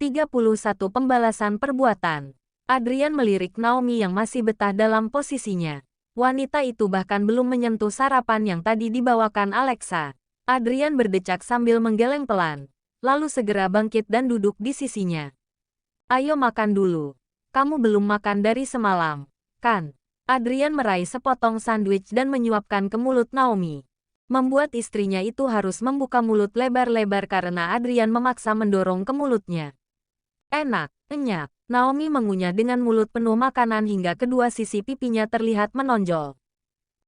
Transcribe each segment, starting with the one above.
31 Pembalasan perbuatan. Adrian melirik Naomi yang masih betah dalam posisinya. Wanita itu bahkan belum menyentuh sarapan yang tadi dibawakan Alexa. Adrian berdecak sambil menggeleng pelan, lalu segera bangkit dan duduk di sisinya. Ayo makan dulu. Kamu belum makan dari semalam, kan? Adrian meraih sepotong sandwich dan menyuapkan ke mulut Naomi. Membuat istrinya itu harus membuka mulut lebar-lebar karena Adrian memaksa mendorong ke mulutnya. Enak, enyap. Naomi mengunyah dengan mulut penuh makanan hingga kedua sisi pipinya terlihat menonjol.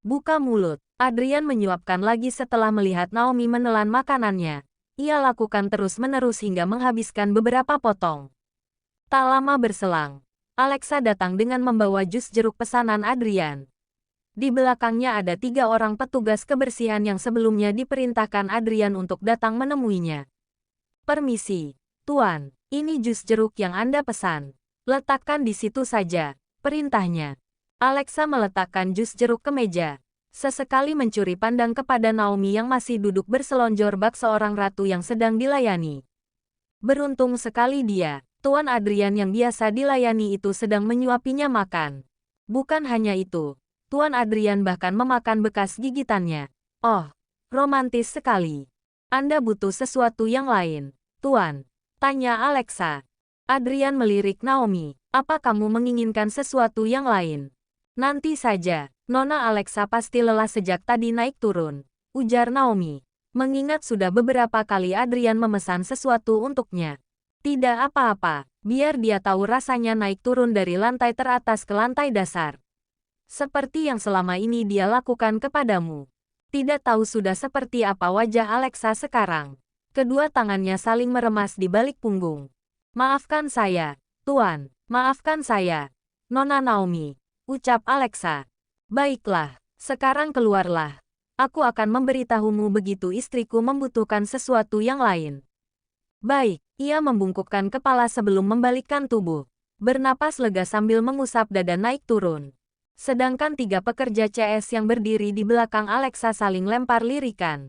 Buka mulut. Adrian menyuapkan lagi setelah melihat Naomi menelan makanannya. Ia lakukan terus-menerus hingga menghabiskan beberapa potong. Tak lama berselang, Alexa datang dengan membawa jus jeruk pesanan Adrian. Di belakangnya ada 3 orang petugas kebersihan yang sebelumnya diperintahkan Adrian untuk datang menemuinya. Permisi, Tuan. Ini jus jeruk yang Anda pesan. Letakkan di situ saja, perintahnya. Alexa meletakkan jus jeruk ke meja. Sesekali mencuri pandang kepada Naomi yang masih duduk berselonjor bak seorang ratu yang sedang dilayani. Beruntung sekali dia, Tuan Adrian yang biasa dilayani itu sedang menyuapinya makan. Bukan hanya itu, Tuan Adrian bahkan memakan bekas gigitannya. Oh, romantis sekali. Anda butuh sesuatu yang lain, Tuan? Tanya Alexa. Adrian melirik Naomi. Apa kamu menginginkan sesuatu yang lain? Nanti saja. Nona Alexa pasti lelah sejak tadi naik turun, ujar Naomi. Mengingat sudah beberapa kali Adrian memesan sesuatu untuknya. Tidak apa-apa, biar dia tahu rasanya naik turun dari lantai teratas ke lantai dasar. Seperti yang selama ini dia lakukan kepadamu. Tidak tahu sudah seperti apa wajah Alexa sekarang. Kedua tangannya saling meremas di balik punggung. Maafkan saya, Tuan. Maafkan saya, Nona Naomi, ucap Alexa. Baiklah, sekarang keluarlah. Aku akan memberitahumu begitu istriku membutuhkan sesuatu yang lain. Baik, ia membungkukkan kepala sebelum membalikkan tubuh. Bernapas lega sambil mengusap dada naik turun. Sedangkan 3 pekerja CS yang berdiri di belakang Alexa saling lempar lirikan.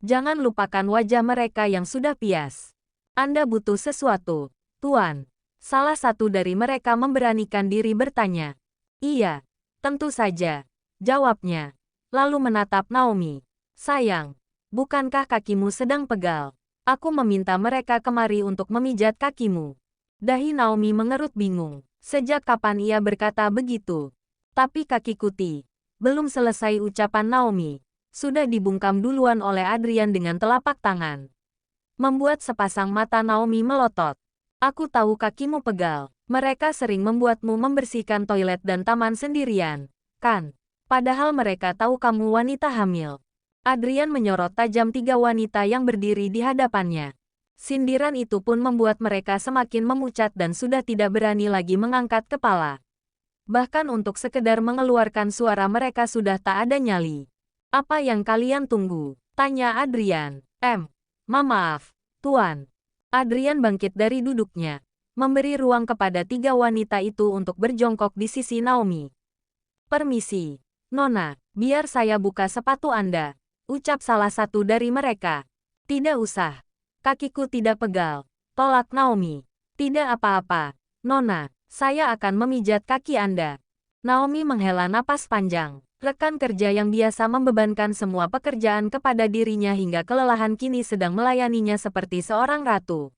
Jangan lupakan wajah mereka yang sudah pias. Anda butuh sesuatu, Tuan. Salah satu dari mereka memberanikan diri bertanya. Iya, tentu saja, jawabnya. Lalu menatap Naomi. Sayang, bukankah kakimu sedang pegal? Aku meminta mereka kemari untuk memijat kakimu. Dahi Naomi mengerut bingung. Sejak kapan ia berkata begitu? Tapi kaki kuti. Belum selesai ucapan Naomi. Sudah dibungkam duluan oleh Adrian dengan telapak tangan. Membuat sepasang mata Naomi melotot. Aku tahu kakimu pegal. Mereka sering membuatmu membersihkan toilet dan taman sendirian, kan? Padahal mereka tahu kamu wanita hamil. Adrian menyorot tajam 3 wanita yang berdiri di hadapannya. Sindiran itu pun membuat mereka semakin memucat dan sudah tidak berani lagi mengangkat kepala. Bahkan untuk sekedar mengeluarkan suara mereka sudah tak ada nyali. Apa yang kalian tunggu? Tanya Adrian. Maaf, Tuan. Adrian bangkit dari duduknya, memberi ruang kepada 3 wanita itu untuk berjongkok di sisi Naomi. Permisi, Nona, biar saya buka sepatu Anda, ucap salah satu dari mereka. Tidak usah. Kakiku tidak pegal, tolak Naomi. Tidak apa-apa, Nona, saya akan memijat kaki Anda. Naomi menghela napas panjang. Rekan kerja yang biasa membebankan semua pekerjaan kepada dirinya hingga kelelahan kini sedang melayaninya seperti seorang ratu.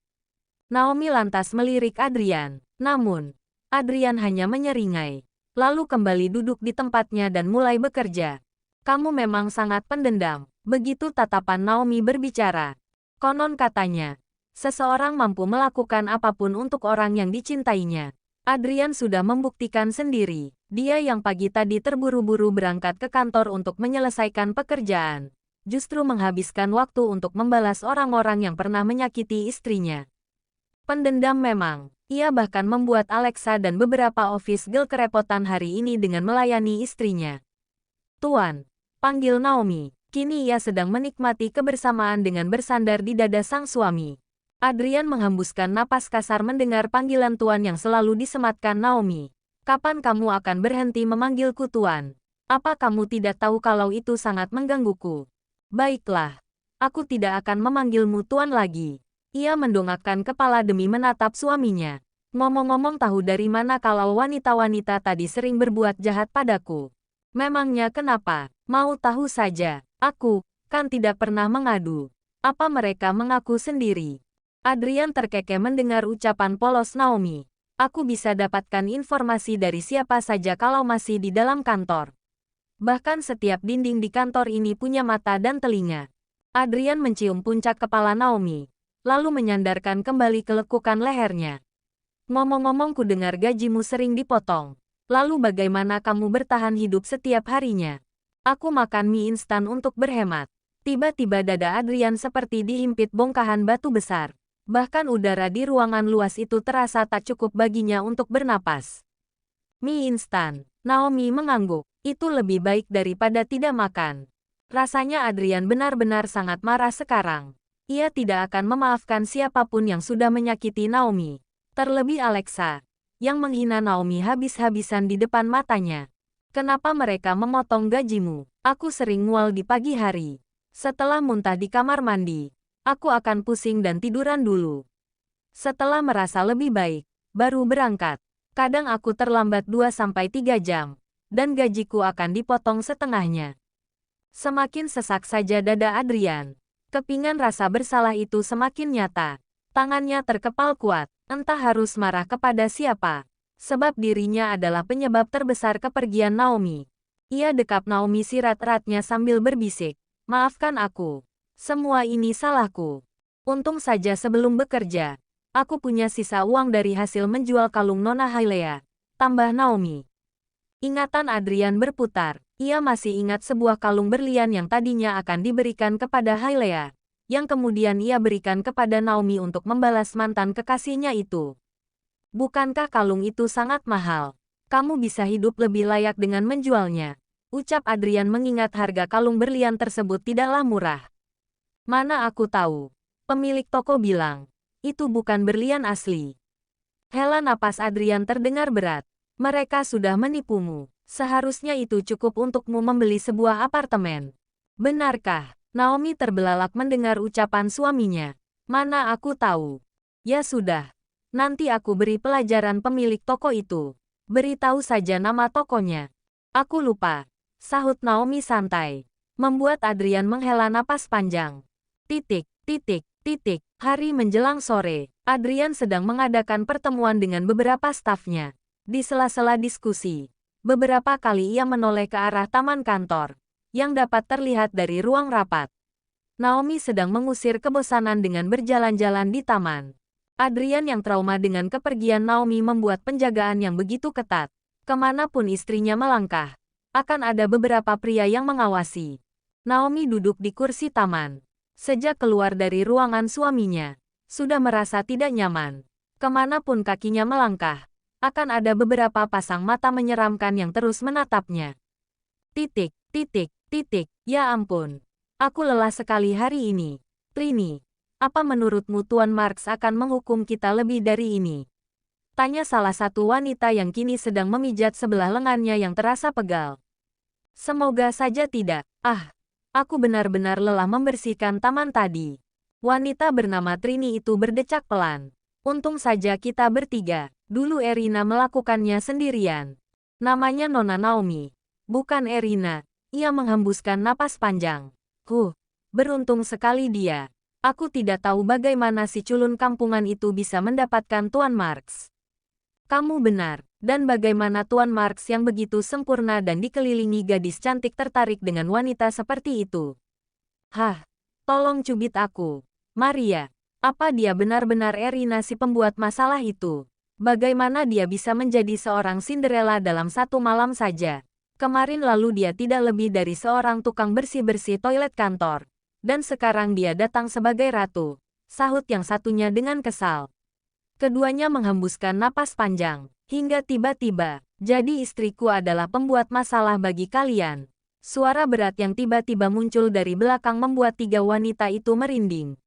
Naomi lantas melirik Adrian. Namun, Adrian hanya menyeringai. Lalu kembali duduk di tempatnya dan mulai bekerja. Kamu memang sangat pendendam. Begitu tatapan Naomi berbicara. Konon katanya, seseorang mampu melakukan apapun untuk orang yang dicintainya. Adrian sudah membuktikan sendiri. Dia yang pagi tadi terburu-buru berangkat ke kantor untuk menyelesaikan pekerjaan, justru menghabiskan waktu untuk membalas orang-orang yang pernah menyakiti istrinya. Pendendam memang. Ia bahkan membuat Alexa dan beberapa office girl kerepotan hari ini dengan melayani istrinya. Tuan, panggil Naomi. Kini ia sedang menikmati kebersamaan dengan bersandar di dada sang suami. Adrian menghembuskan napas kasar mendengar panggilan Tuan yang selalu disematkan Naomi. Kapan kamu akan berhenti memanggilku Tuan? Apa kamu tidak tahu kalau itu sangat menggangguku? Baiklah, aku tidak akan memanggilmu Tuan lagi. Ia mendongakkan kepala demi menatap suaminya. Ngomong-ngomong, tahu dari mana kalau wanita-wanita tadi sering berbuat jahat padaku? Memangnya kenapa? Mau tahu saja. Aku kan tidak pernah mengadu. Apa mereka mengaku sendiri? Adrian terkekeh mendengar ucapan polos Naomi. Aku bisa dapatkan informasi dari siapa saja kalau masih di dalam kantor. Bahkan setiap dinding di kantor ini punya mata dan telinga. Adrian mencium puncak kepala Naomi, lalu menyandarkan kembali kelekukan lehernya. Ngomong-ngomong, ku dengar gajimu sering dipotong. Lalu bagaimana kamu bertahan hidup setiap harinya? Aku makan mie instan untuk berhemat. Tiba-tiba dada Adrian seperti dihimpit bongkahan batu besar. Bahkan udara di ruangan luas itu terasa tak cukup baginya untuk bernapas. Mie instan. Naomi mengangguk. Itu lebih baik daripada tidak makan. Rasanya Adrian benar-benar sangat marah sekarang. Ia tidak akan memaafkan siapapun yang sudah menyakiti Naomi. Terlebih Alexa, yang menghina Naomi habis-habisan di depan matanya. Kenapa mereka memotong gajimu? Aku sering mual di pagi hari. Setelah muntah di kamar mandi, aku akan pusing dan tiduran dulu. Setelah merasa lebih baik, baru berangkat. Kadang aku terlambat 2-3 jam, dan gajiku akan dipotong setengahnya. Semakin sesak saja dada Adrian. Kepingan rasa bersalah itu semakin nyata. Tangannya terkepal kuat, entah harus marah kepada siapa. Sebab dirinya adalah penyebab terbesar kepergian Naomi. Ia dekap Naomi erat-eratnya sambil berbisik, "Maafkan aku. Semua ini salahku. Untung saja sebelum bekerja, aku punya sisa uang dari hasil menjual kalung Nona Hailea," tambah Naomi. Ingatan Adrian berputar. Ia masih ingat sebuah kalung berlian yang tadinya akan diberikan kepada Hailea, yang kemudian ia berikan kepada Naomi untuk membalas mantan kekasihnya itu. "Bukankah kalung itu sangat mahal? Kamu bisa hidup lebih layak dengan menjualnya," ucap Adrian mengingat harga kalung berlian tersebut tidaklah murah. "Mana aku tahu," pemilik toko bilang. "Itu bukan berlian asli." Hela napas Adrian terdengar berat. "Mereka sudah menipumu. Seharusnya itu cukup untukmu membeli sebuah apartemen." "Benarkah?" Naomi terbelalak mendengar ucapan suaminya. "Mana aku tahu." "Ya sudah. Nanti aku beri pelajaran pemilik toko itu. Beritahu saja nama tokonya." "Aku lupa," sahut Naomi santai. Membuat Adrian menghela napas panjang. Hari menjelang sore, Adrian sedang mengadakan pertemuan dengan beberapa stafnya. Di sela-sela diskusi, beberapa kali ia menoleh ke arah taman kantor, yang dapat terlihat dari ruang rapat. Naomi sedang mengusir kebosanan dengan berjalan-jalan di taman. Adrian yang trauma dengan kepergian Naomi membuat penjagaan yang begitu ketat. Kemanapun istrinya melangkah, akan ada beberapa pria yang mengawasi. Naomi duduk di kursi taman. Sejak keluar dari ruangan suaminya, sudah merasa tidak nyaman. Kemanapun kakinya melangkah, akan ada beberapa pasang mata menyeramkan yang terus menatapnya. Ya ampun. Aku lelah sekali hari ini. Trini, apa menurutmu Tuan Marks akan menghukum kita lebih dari ini? Tanya salah satu wanita yang kini sedang memijat sebelah lengannya yang terasa pegal. Semoga saja tidak. Aku benar-benar lelah membersihkan taman tadi. Wanita bernama Trini itu berdecak pelan. Untung saja kita bertiga. Dulu Erina melakukannya sendirian. Namanya Nona Naomi. Bukan Erina. Ia menghembuskan napas panjang. Beruntung sekali dia. Aku tidak tahu bagaimana si culun kampungan itu bisa mendapatkan Tuan Marks. Kamu benar. Dan bagaimana Tuan Marks yang begitu sempurna dan dikelilingi gadis cantik tertarik dengan wanita seperti itu? Tolong cubit aku. Maria, apa dia benar-benar Erina si pembuat masalah itu? Bagaimana dia bisa menjadi seorang Cinderella dalam satu malam saja? Kemarin lalu dia tidak lebih dari seorang tukang bersih-bersih toilet kantor. Dan sekarang dia datang sebagai ratu, sahut yang satunya dengan kesal. Keduanya menghembuskan napas panjang, hingga tiba-tiba, "Jadi istriku adalah pembuat masalah bagi kalian." Suara berat yang tiba-tiba muncul dari belakang membuat tiga wanita itu merinding.